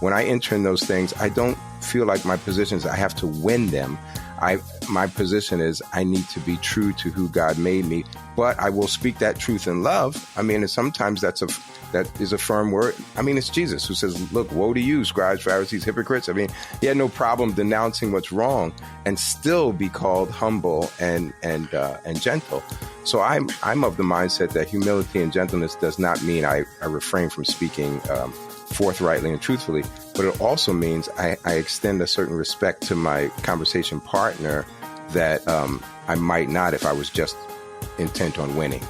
when I enter in those things, I don't feel like my position is I have to win them. My position is I need to be true to who God made me, but I will speak that truth in love. I mean, and sometimes that is a firm word. I mean, it's Jesus who says, look, woe to you, scribes, Pharisees, hypocrites. I mean, he had no problem denouncing what's wrong and still be called humble and gentle. So I'm of the mindset that humility and gentleness does not mean I refrain from speaking forthrightly and truthfully, but it also means I extend a certain respect to my conversation partner that I might not if I was just intent on winning.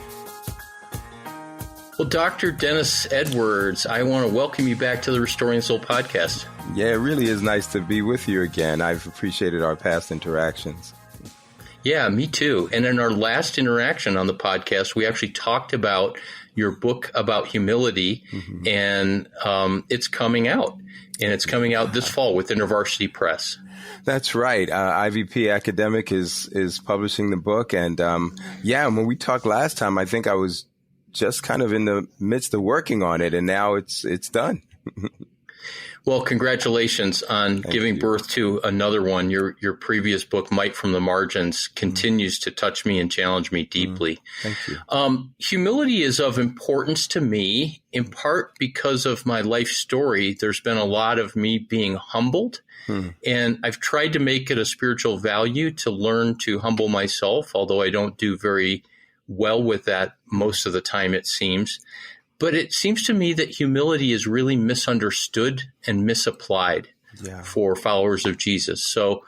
Well, Dr. Dennis Edwards, I want to welcome you back to the Restoring the Soul podcast. Yeah, it really is nice to be with you again. I've appreciated our past interactions. Yeah, me too. And in our last interaction on the podcast, we actually talked about your book about humility, and it's coming out. And it's coming out this fall with InterVarsity Press. That's right. IVP Academic is publishing the book. And when we talked last time, I think I was just kind of in the midst of working on it. And now it's done. Well, congratulations on giving birth to another one. Your previous book, Might from the Margins, continues to touch me and challenge me deeply. Thank you. Humility is of importance to me, in part because of my life story. There's been a lot of me being humbled, and I've tried to make it a spiritual value to learn to humble myself, although I don't do very well with that most of the time, it seems. But it seems to me that humility is really misunderstood and misapplied for followers of Jesus. So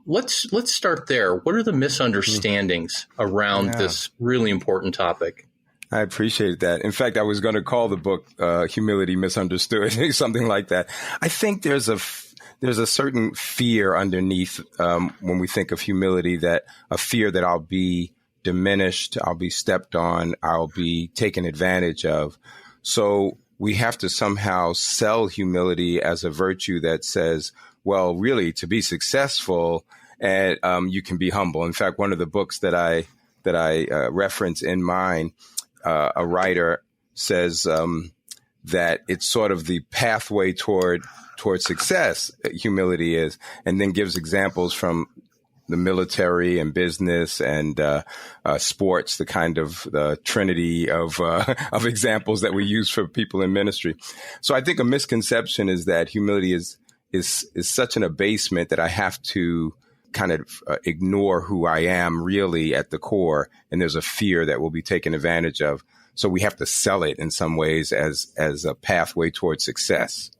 let's start there. What are the misunderstandings around this really important topic? I appreciate that. In fact, I was going to call the book Humility Misunderstood, something like that. I think there's a certain fear underneath when we think of humility, that a fear that I'll be diminished, I'll be stepped on, I'll be taken advantage of. So we have to somehow sell humility as a virtue that says, well, really, to be successful, and you can be humble. In fact, one of the books that I reference in mine, a writer says that it's sort of the pathway toward success, humility is, and then gives examples from the military and business and sports, the kind of the trinity of examples that we use for people in ministry. So I think a misconception is that humility is such an abasement that I have to kind of ignore who I am really at the core, and there's a fear that will be taken advantage of. So we have to sell it in some ways as a pathway towards success.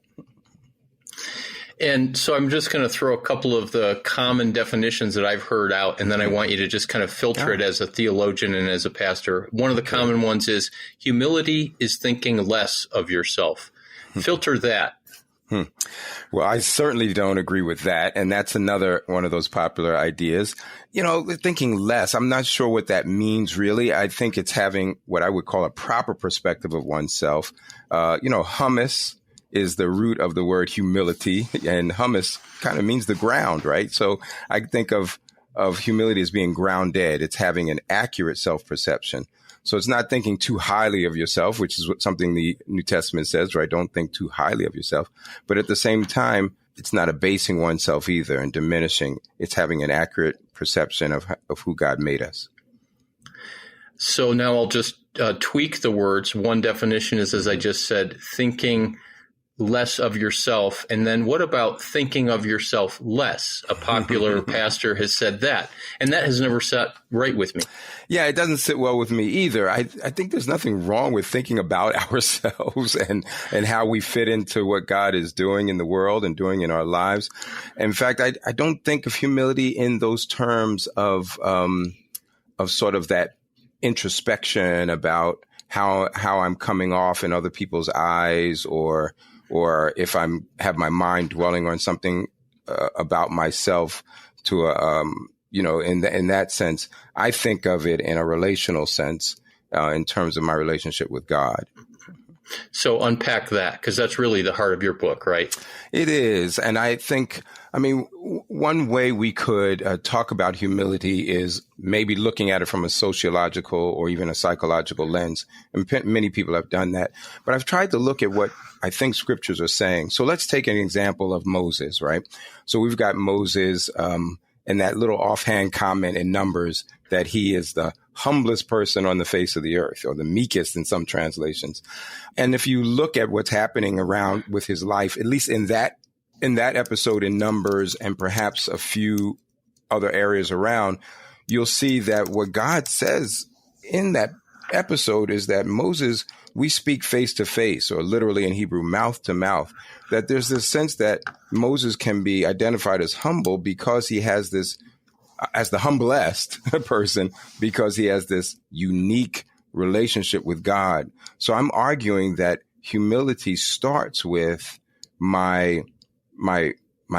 And so I'm just going to throw a couple of the common definitions that I've heard out, and then I want you to just kind of filter it as a theologian and as a pastor. One of the common ones is humility is thinking less of yourself. Filter that. Well, I certainly don't agree with that. And that's another one of those popular ideas. You know, thinking less, I'm not sure what that means, really. I think it's having what I would call a proper perspective of oneself. Hummus is the root of the word humility, and hummus kind of means the ground, right? So I think of humility as being grounded. It's having an accurate self-perception. So it's not thinking too highly of yourself, which is something the New Testament says, right? Don't think too highly of yourself. But at the same time, it's not abasing oneself either and diminishing. It's having an accurate perception of who God made us. So now I'll just tweak the words. One definition is, as I just said, thinking less of yourself. And then what about thinking of yourself less? A popular pastor has said that, and that has never sat right with me. Yeah, it doesn't sit well with me either. I think there's nothing wrong with thinking about ourselves and how we fit into what God is doing in the world and doing in our lives. In fact, I don't think of humility in those terms of sort of that introspection about how I'm coming off in other people's eyes, or if have my mind dwelling on something about myself to in that sense. I think of it in a relational sense in terms of my relationship with God. So unpack that, because that's really the heart of your book, right? It is. And I think, one way we could talk about humility is maybe looking at it from a sociological or even a psychological lens. And many people have done that. But I've tried to look at what I think scriptures are saying. So let's take an example of Moses, right? So we've got Moses and that little offhand comment in Numbers that he is the humblest person on the face of the earth, or the meekest in some translations. And if you look at what's happening around with his life, at least in that episode in Numbers and perhaps a few other areas around, you'll see that what God says in that episode is that Moses, we speak face to face, or literally in Hebrew, mouth to mouth, that there's this sense that Moses can be identified as humble because he has this, as the humblest person, because he has this unique relationship with God. So I'm arguing that humility starts with my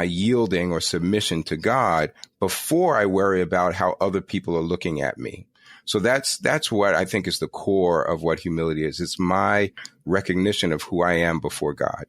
yielding or submission to God before I worry about how other people are looking at me. So that's what I think is the core of what humility is. It's my recognition of who I am before God.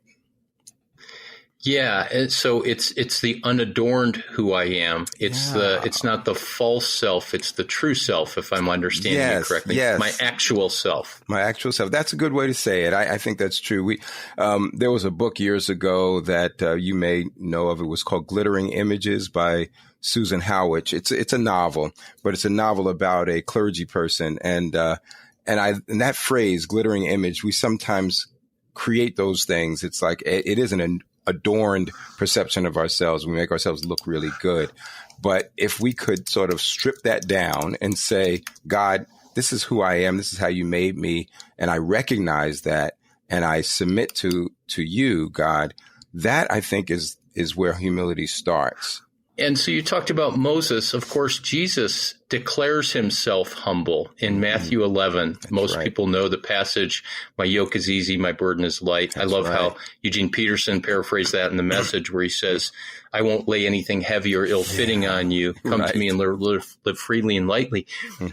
Yeah, and so it's the unadorned who I am. It's not the false self. It's the true self, if I'm understanding it correctly. Yes. My actual self. My actual self. That's a good way to say it. I think that's true. There was a book years ago that you may know of. It was called Glittering Images by Susan Howitch. It's a novel, but it's a novel about a clergy person. And that phrase, glittering image, we sometimes create those things. It's like, it isn't an adorned perception of ourselves. We make ourselves look really good. But if we could sort of strip that down and say, God, this is who I am. This is how you made me. And I recognize that. And I submit to you, God. That, I think, is where humility starts. And so you talked about Moses. Of course, Jesus declares himself humble in Matthew 11. Most people know the passage, my yoke is easy, my burden is light. I love how Eugene Peterson paraphrased that in the Message, where he says, I won't lay anything heavy or ill-fitting on you. Come to me and live freely and lightly.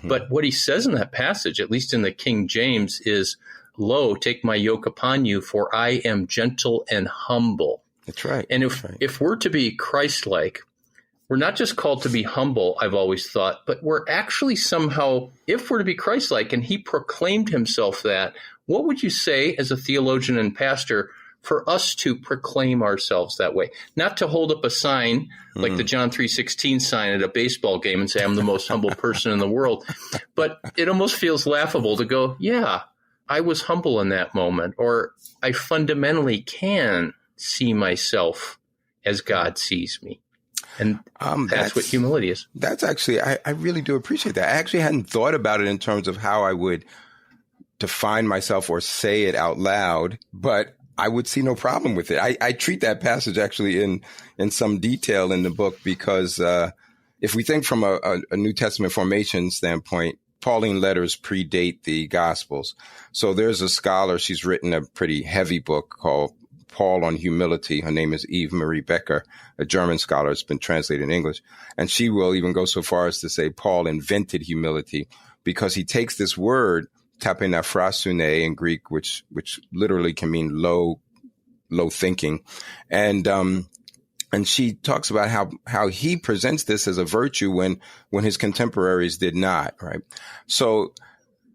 But what he says in that passage, at least in the King James, is, lo, take my yoke upon you, for I am gentle and humble. That's right. And if we're to be Christ-like, we're not just called to be humble, I've always thought, but we're actually somehow, if we're to be Christ-like, and he proclaimed himself that, what would you say as a theologian and pastor for us to proclaim ourselves that way? Not to hold up a sign like the John 3:16 sign at a baseball game and say, I'm the most humble person in the world. But it almost feels laughable to go, yeah, I was humble in that moment, or I fundamentally can see myself as God sees me. And that's what humility is. That's actually, I really do appreciate that. I actually hadn't thought about it in terms of how I would define myself or say it out loud, but I would see no problem with it. I treat that passage actually in some detail in the book, because if we think from a New Testament formation standpoint, Pauline letters predate the Gospels. So there's a scholar, she's written a pretty heavy book called Paul on Humility. Her name is Eve Marie Becker, a German scholar. It's been translated in English. And she will even go so far as to say Paul invented humility, because he takes this word, tapinaphrasune in Greek, which literally can mean low thinking. And she talks about how he presents this as a virtue when his contemporaries did not, right? So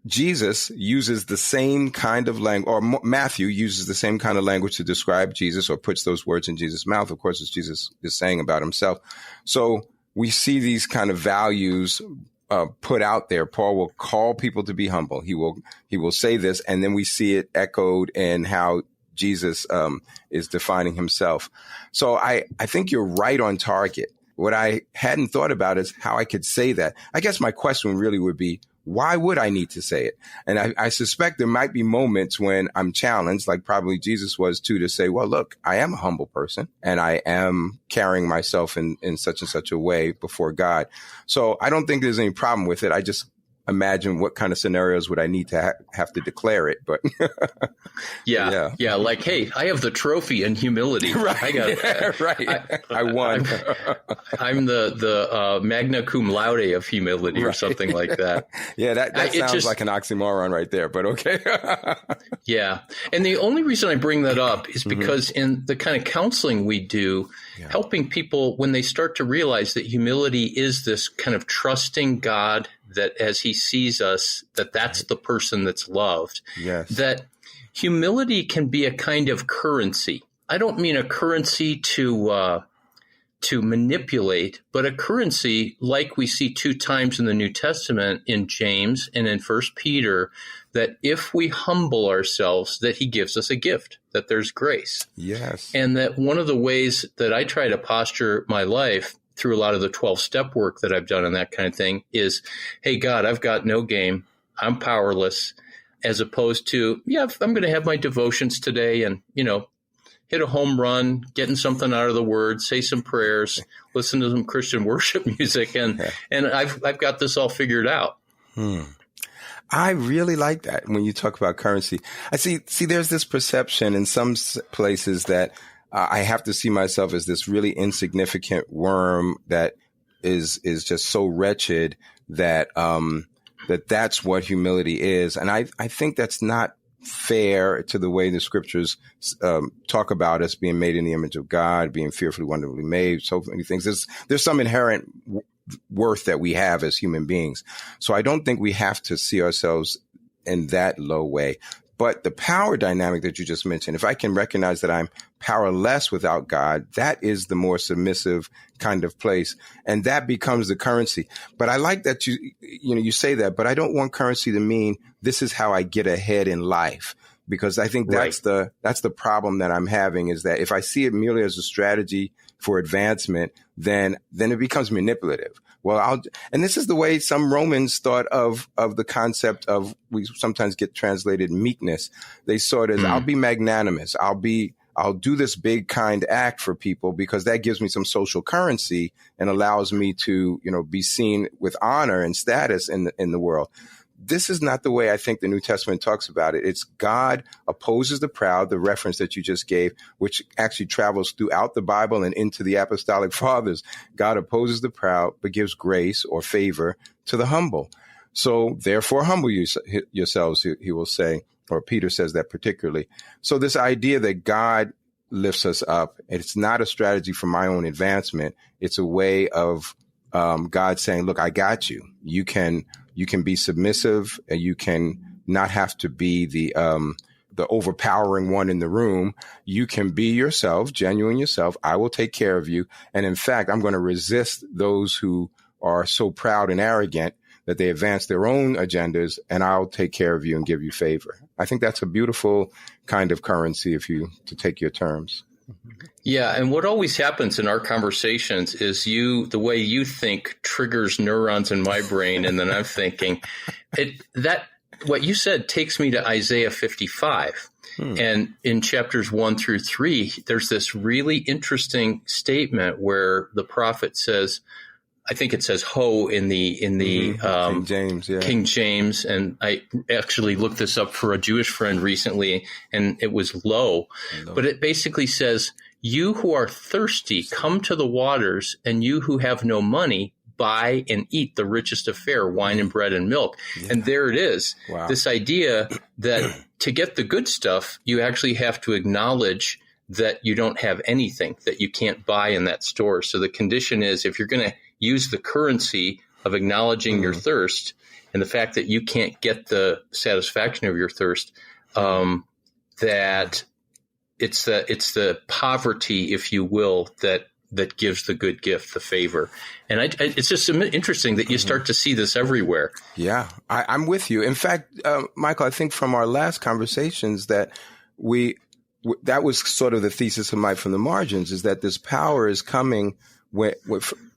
Jesus uses the same kind of language, or Matthew uses the same kind of language to describe Jesus, or puts those words in Jesus' mouth, of course, as Jesus is saying about himself. So we see these kind of values put out there. Paul will call people to be humble. He will say this, and then we see it echoed in how Jesus is defining himself. So I think you're right on target. What I hadn't thought about is how I could say that. I guess my question really would be, why would I need to say it? And I suspect there might be moments when I'm challenged, like probably Jesus was too, to say, well, look, I am a humble person and I am carrying myself in such and such a way before God. So I don't think there's any problem with it. imagine what kind of scenarios would I need to have to declare it. But yeah. Like, hey, I have the trophy in humility. Right. I got it. Right. I won. I'm the magna cum laude of humility, or something like that. Yeah, that sounds like an oxymoron right there, but okay. Yeah. And the only reason I bring that up is because in the kind of counseling we do, helping people when they start to realize that humility is this kind of trusting God, that as he sees us, that's the person that's loved. Yes. That humility can be a kind of currency. I don't mean a currency to manipulate, but a currency like we see 2 times in the New Testament, in James and in 1 Peter, that if we humble ourselves, that he gives us a gift, that there's grace. Yes. And that one of the ways that I try to posture my life through a lot of the 12-step work that I've done and that kind of thing is, hey, God, I've got no game. I'm powerless, as opposed to, I'm going to have my devotions today and, hit a home run, getting something out of the word, say some prayers, listen to some Christian worship music, and I've got this all figured out. I really like that when you talk about currency. I see there's this perception in some places that I have to see myself as this really insignificant worm that is just so wretched that that's what humility is. And I think that's not fair to the way the scriptures talk about us being made in the image of God, being fearfully, wonderfully made, so many things. There's some inherent worth that we have as human beings. So I don't think we have to see ourselves in that low way. But the power dynamic that you just mentioned, if I can recognize that I'm powerless without God, that is the more submissive kind of place. And that becomes the currency. But I like that you say that, but I don't want currency to mean this is how I get ahead in life. Because I think that's the problem that I'm having, is that if I see it merely as a strategy for advancement, then it becomes manipulative. Well, and this is the way some Romans thought of the concept of, we sometimes get translated meekness. They saw it as, I'll be magnanimous. I'll do this big kind act for people because that gives me some social currency and allows me to, be seen with honor and status in the world. This is not the way I think the New Testament talks about it. It's God opposes the proud, the reference that you just gave, which actually travels throughout the Bible and into the apostolic fathers. God opposes the proud, but gives grace or favor to the humble. So therefore, humble yourselves, he will say, or Peter says that particularly. So this idea that God lifts us up, it's not a strategy for my own advancement. It's a way of God saying, look, I got you. You can be submissive, and you can not have to be the overpowering one in the room. You can be yourself, genuine yourself. I will take care of you. And in fact, I'm going to resist those who are so proud and arrogant that they advance their own agendas, and I'll take care of you and give you favor. I think that's a beautiful kind of currency, to take your terms. Yeah, and what always happens in our conversations is the way you think triggers neurons in my brain, and then I'm thinking what you said takes me to Isaiah 55. And in chapters 1 through 3, there's this really interesting statement where the prophet says, I think it says ho in the King James, yeah. King James, and I actually looked this up for a Jewish friend recently, and it was low. But it basically says, you who are thirsty, come to the waters, and you who have no money, buy and eat the richest of fare, wine and bread and milk. Yeah. And there it is. Wow. This idea that to get the good stuff, you actually have to acknowledge that you don't have anything, that you can't buy in that store. So the condition is, if you're going to use the currency of acknowledging your thirst and the fact that you can't get the satisfaction of your thirst, that it's the poverty, if you will, that gives the good gift, the favor. And it's just interesting that you start to see this everywhere. Yeah, I'm with you. In fact, Michael, I think from our last conversations that that was sort of the thesis of Mike from the Margins, is that this power is coming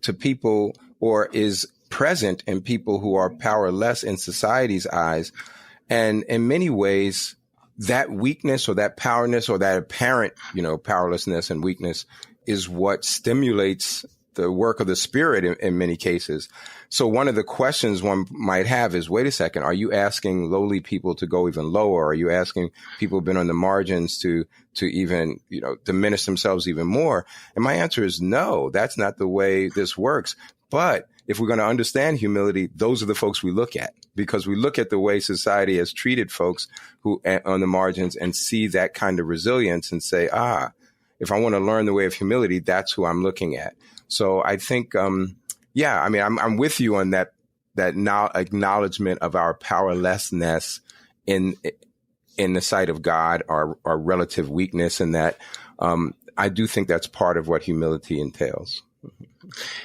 to people, or is present in people who are powerless in society's eyes. And in many ways, that weakness or that powerlessness or that apparent, powerlessness and weakness is what stimulates the work of the Spirit in many cases. So one of the questions one might have is, wait a second, are you asking lowly people to go even lower? Are you asking people who've been on the margins to even, diminish themselves even more? And my answer is no, that's not the way this works. But if we're going to understand humility, those are the folks we look at, because we look at the way society has treated folks who on the margins and see that kind of resilience and say, if I want to learn the way of humility, that's who I'm looking at. So I think, I'm with you on that now acknowledgement of our powerlessness in the sight of God, our relative weakness, and that I do think that's part of what humility entails.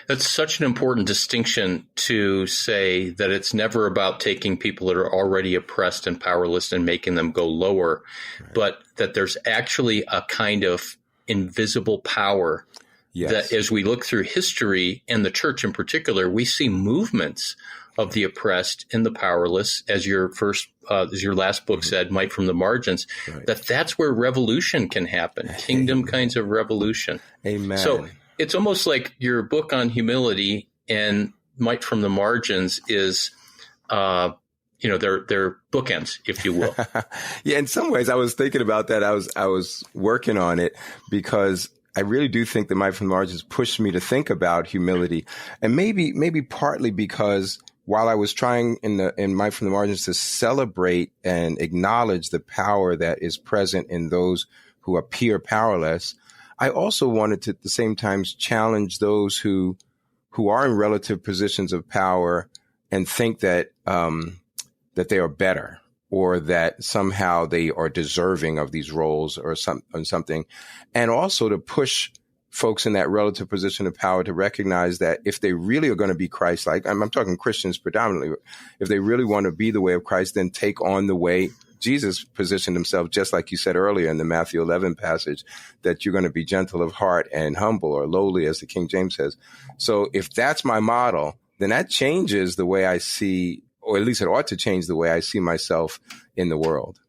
That's such an important distinction to say that it's never about taking people that are already oppressed and powerless and making them go lower, right, but that there's actually a kind of invisible power. Yes. That as we look through history and the church in particular, we see movements of the oppressed and the powerless, as your last book said, Might from the Margins, right, that's where revolution can happen, kingdom kinds of revolution. Amen. So it's almost like your book on humility and Might from the Margins is, they're bookends, if you will. Yeah, in some ways, I was thinking about that. I was working on it because I really do think that Might from the Margins pushed me to think about humility, and maybe partly because while I was trying in Might from the Margins to celebrate and acknowledge the power that is present in those who appear powerless, I also wanted to at the same time challenge those who are in relative positions of power and think that they are better, or that somehow they are deserving of these roles or something. And also to push folks in that relative position of power to recognize that if they really are going to be Christ-like, I'm talking Christians predominantly, if they really want to be the way of Christ, then take on the way Jesus positioned himself, just like you said earlier in the Matthew 11 passage, that you're going to be gentle of heart and humble, or lowly, as the King James says. So if that's my model, then that changes the way I see, or at least it ought to change the way I see myself in the world.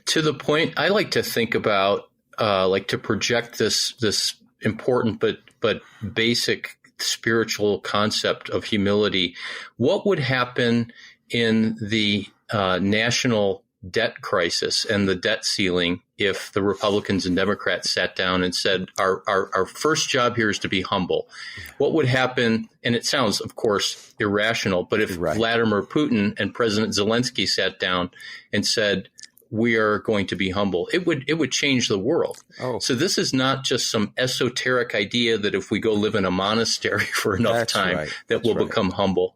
To the point, I like to think about, to project this important but basic spiritual concept of humility. What would happen in the national debt crisis and the debt ceiling if the Republicans and Democrats sat down and said, our first job here is to be humble? What would happen? And it sounds, of course, irrational, but if Vladimir Putin and President Zelensky sat down and said, we are going to be humble, it would change the world. Oh. So this is not just some esoteric idea that if we go live in a monastery for enough time, that we'll become humble.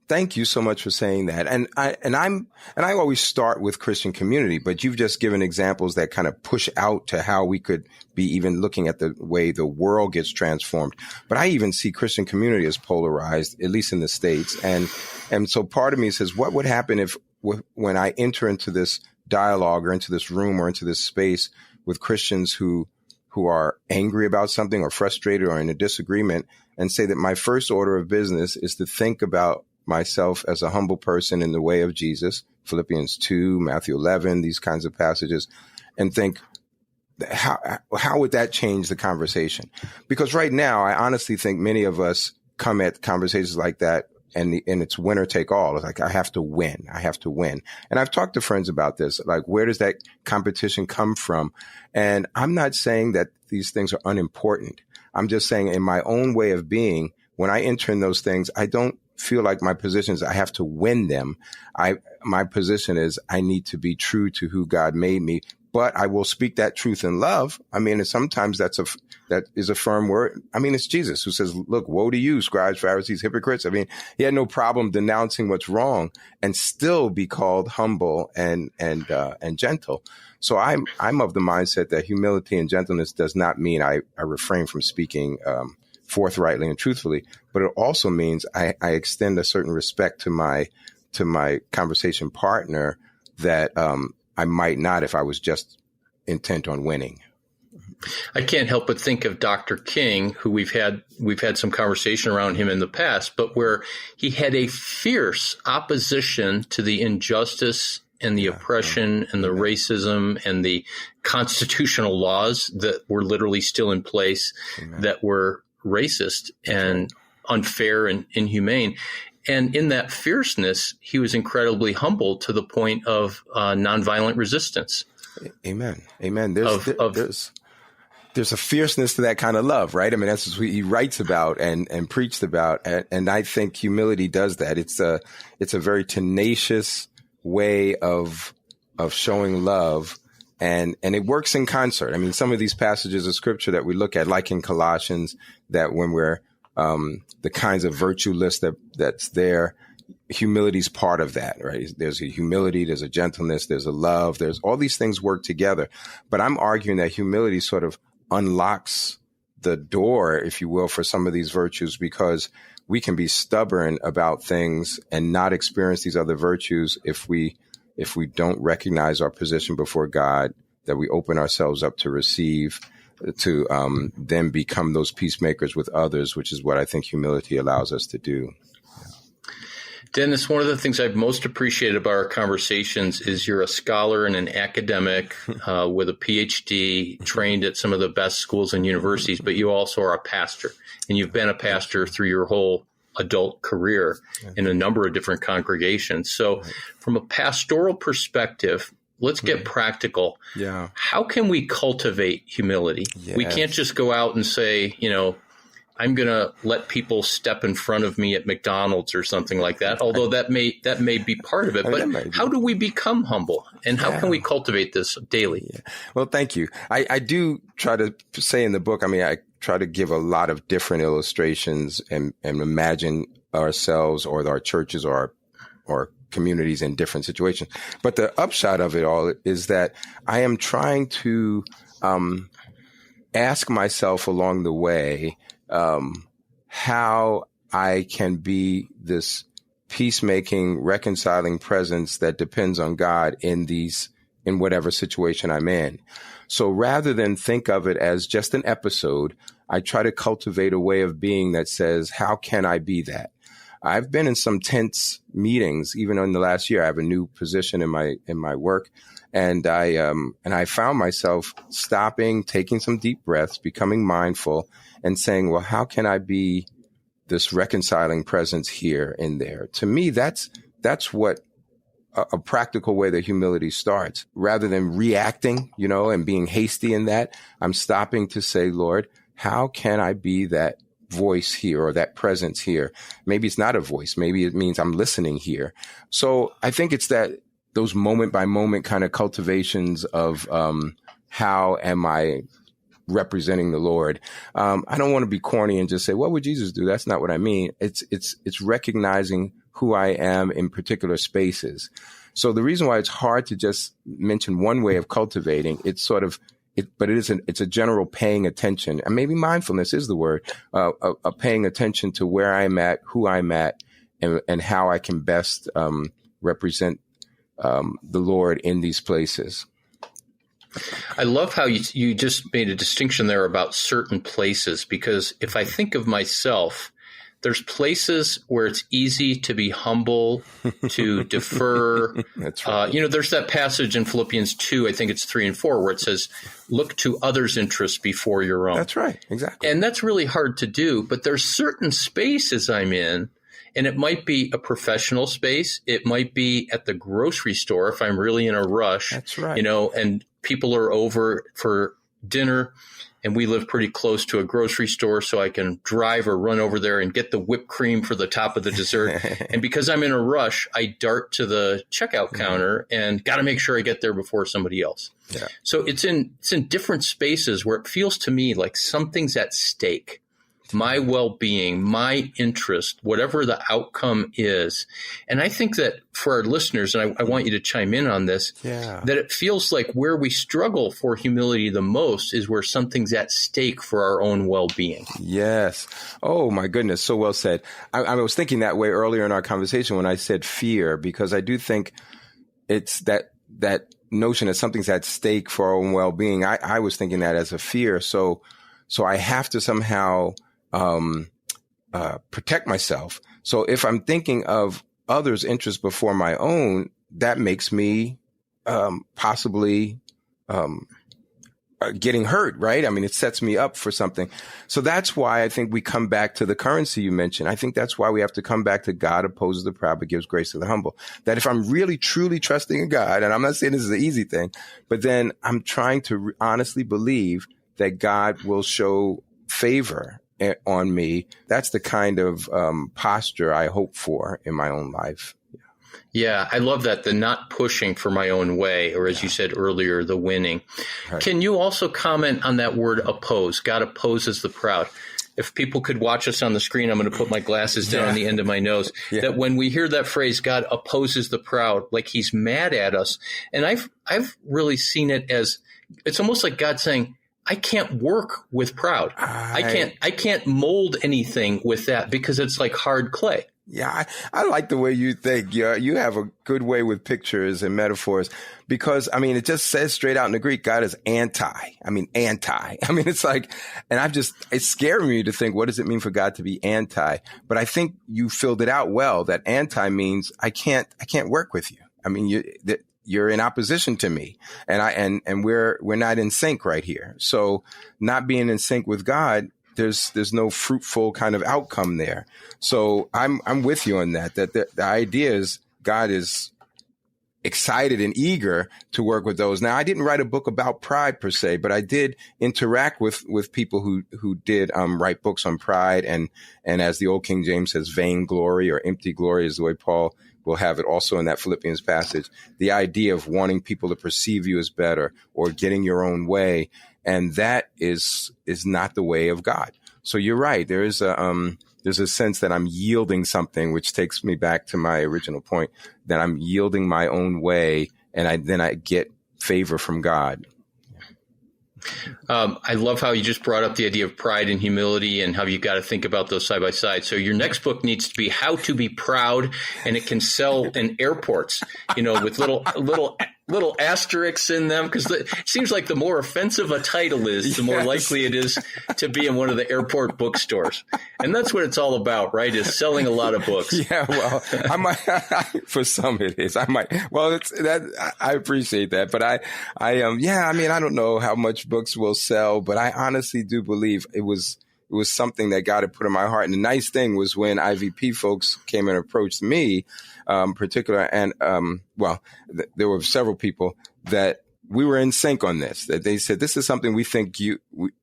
Thank you so much for saying that. And I always start with Christian community, but you've just given examples that kind of push out to how we could be even looking at the way the world gets transformed. But I even see Christian community as polarized, at least in the States. And so part of me says, what would happen if when I enter into this dialogue or into this room or into this space with Christians who are angry about something or frustrated or in a disagreement, and say that my first order of business is to think about myself as a humble person in the way of Jesus, Philippians 2, Matthew 11, these kinds of passages, and think, how would that change the conversation? Because right now, I honestly think many of us come at conversations like that and it's winner take all. It's like, I have to win. And I've talked to friends about this, like, where does that competition come from? And I'm not saying that these things are unimportant. I'm just saying in my own way of being, when I enter in those things, I don't feel like my position is I have to win them. My position is I need to be true to who God made me, but I will speak that truth in love. I mean, and sometimes that is a firm word. I mean, it's Jesus who says, look, woe to you, scribes, Pharisees, hypocrites. I mean, he had no problem denouncing what's wrong and still be called humble and gentle. So I'm of the mindset that humility and gentleness does not mean I refrain from speaking forthrightly and truthfully, but it also means I extend a certain respect to my conversation partner that I might not if I was just intent on winning. I can't help but think of Dr. King, who we've had some conversation around him in the past, but where he had a fierce opposition to the injustice and the oppression and the racism and the constitutional laws that were literally still in place that were racist and unfair and inhumane. And in that fierceness, he was incredibly humble to the point of nonviolent resistance. Amen. Amen. There's a fierceness to that kind of love, right? I mean, that's what he writes about and preached about. And I think humility does that. It's a very tenacious way of showing love. And it works in concert. I mean, some of these passages of scripture that we look at, like in Colossians, that when we're the kinds of virtue list that's there, humility is part of that, right? There's a humility, there's a gentleness, there's a love, there's all these things work together. But I'm arguing that humility sort of unlocks the door, if you will, for some of these virtues, because we can be stubborn about things and not experience these other virtues if we don't recognize our position before God, that we open ourselves up to receive, to then become those peacemakers with others, which is what I think humility allows us to do. Dennis, one of the things I've most appreciated about our conversations is you're a scholar and an academic with a PhD, trained at some of the best schools and universities, but you also are a pastor, and you've been a pastor through your whole adult career in a number of different congregations. So from a pastoral perspective, let's get practical. Yeah. How can we cultivate humility? Yes. We can't just go out and say, I'm going to let people step in front of me at McDonald's or something like that, although that may be part of it. But how do we become humble, and how can we cultivate this daily? Yeah. Well, thank you. I do try to say in the book, I try to give a lot of different illustrations and imagine ourselves or our churches or communities in different situations. But the upshot of it all is that I am trying to ask myself along the way how I can be this peacemaking, reconciling presence that depends on God in whatever situation I'm in. So rather than think of it as just an episode, I try to cultivate a way of being that says, how can I be that? I've been in some tense meetings, even in the last year. I have a new position in my work, and I found myself stopping, taking some deep breaths, becoming mindful, and saying, well, how can I be this reconciling presence here and there? To me, that's what a practical way that humility starts. Rather than reacting, and being hasty in that, I'm stopping to say, Lord, how can I be that voice here or that presence here? Maybe it's not a voice. Maybe it means I'm listening here. So I think it's those moment by moment kind of cultivations of how am I representing the Lord. I don't want to be corny and just say, what would Jesus do? That's not what I mean. It's recognizing who I am in particular spaces. So the reason why it's hard to just mention one way of cultivating, it's a general paying attention, and maybe mindfulness is the word, paying attention to where I'm at, who I'm at, and how I can best represent the Lord in these places. I love how you just made a distinction there about certain places, because if I think of myself, there's places where it's easy to be humble, to defer. That's right. There's that passage in Philippians 2, I think it's 3 and 4, where it says, look to others' interests before your own. That's right. Exactly. And that's really hard to do. But there's certain spaces I'm in, and it might be a professional space. It might be at the grocery store if I'm really in a rush. That's right. And people are over for dinner, and we live pretty close to a grocery store, so I can drive or run over there and get the whipped cream for the top of the dessert. And because I'm in a rush, I dart to the checkout counter and got to make sure I get there before somebody else. Yeah. So it's in different spaces where it feels to me like something's at stake. My well-being, my interest, whatever the outcome is. And I think that for our listeners, and I want you to chime in on this, that it feels like where we struggle for humility the most is where something's at stake for our own well-being. Yes. Oh, my goodness. So well said. I was thinking that way earlier in our conversation when I said fear, because I do think it's that notion that something's at stake for our own well-being. I was thinking that as a fear. So I have to somehow protect myself. So if I'm thinking of others' interests before my own, that makes me possibly getting hurt, right? I mean, it sets me up for something. So that's why I think we come back to the currency you mentioned. I think that's why we have to come back to God opposes the proud, but gives grace to the humble. That if I'm really, truly trusting in God, and I'm not saying this is an easy thing, but then I'm trying to honestly believe that God will show favor on me. That's the kind of posture I hope for in my own life. Yeah, I love that. The not pushing for my own way, or as you said earlier, the winning. Right. Can you also comment on that word oppose? God opposes the proud. If people could watch us on the screen, I'm going to put my glasses down on the end of my nose, that when we hear that phrase, God opposes the proud, like he's mad at us. And I've really seen it as, it's almost like God saying, I can't work with proud. I can't mold anything with that because it's like hard clay. Yeah, I like the way you think. You have a good way with pictures and metaphors because, I mean, it just says straight out in the Greek, God is anti. I mean, it's like, and it's scaring me to think, what does it mean for God to be anti? But I think you filled it out well, that anti means I can't work with you. I mean, you're in opposition to me and we're not in sync right here. So not being in sync with God, there's no fruitful kind of outcome there. So I'm with you on that the idea is God is excited and eager to work with those. Now, I didn't write a book about pride per se, but I did interact with people who did write books on pride and as the old King James says, vain glory or empty glory is the way Paul will have it also in that Philippians passage. The idea of wanting people to perceive you as better or getting your own way. And that is not the way of God. So you're right. There's a sense that I'm yielding something, which takes me back to my original point, that I'm yielding my own way, and then I get favor from God. I love how you just brought up the idea of pride and humility and how you got to think about those side by side. So your next book needs to be How to Be Proud, and it can sell in airports, with little asterisks in them, because it seems like the more offensive a title is, the more likely it is to be in one of the airport bookstores. And that's what it's all about, right? Is selling a lot of books. Yeah, well, I might, for some it is. I might, well, it's that, I appreciate that. But I don't know how much books will sell, but I honestly do believe it was something that God had put in my heart. And the nice thing was when IVP folks came and approached me, particular, and there were several people that we were in sync on this, that they said, this is something we think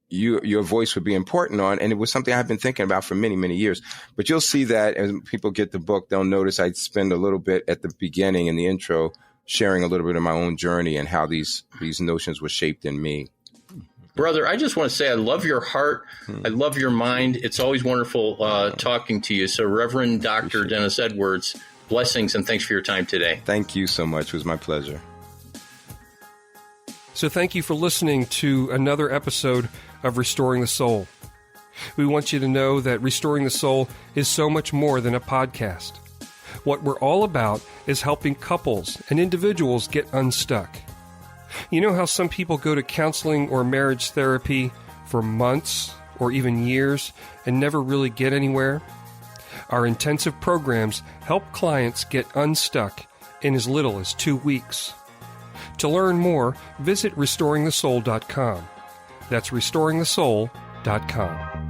your voice would be important on. And it was something I've been thinking about for many, many years. But you'll see that as people get the book, they'll notice I spend a little bit at the beginning in the intro, sharing a little bit of my own journey and how these notions were shaped in me. Brother, I just want to say I love your heart. I love your mind. It's always wonderful talking to you. So Reverend Dr. Dennis Edwards, blessings and thanks for your time today. Thank you so much. It was my pleasure. So thank you for listening to another episode of Restoring the Soul. We want you to know that Restoring the Soul is so much more than a podcast. What we're all about is helping couples and individuals get unstuck. You know how some people go to counseling or marriage therapy for months or even years and never really get anywhere? Our intensive programs help clients get unstuck in as little as 2 weeks. To learn more, visit restoringthesoul.com. That's restoringthesoul.com.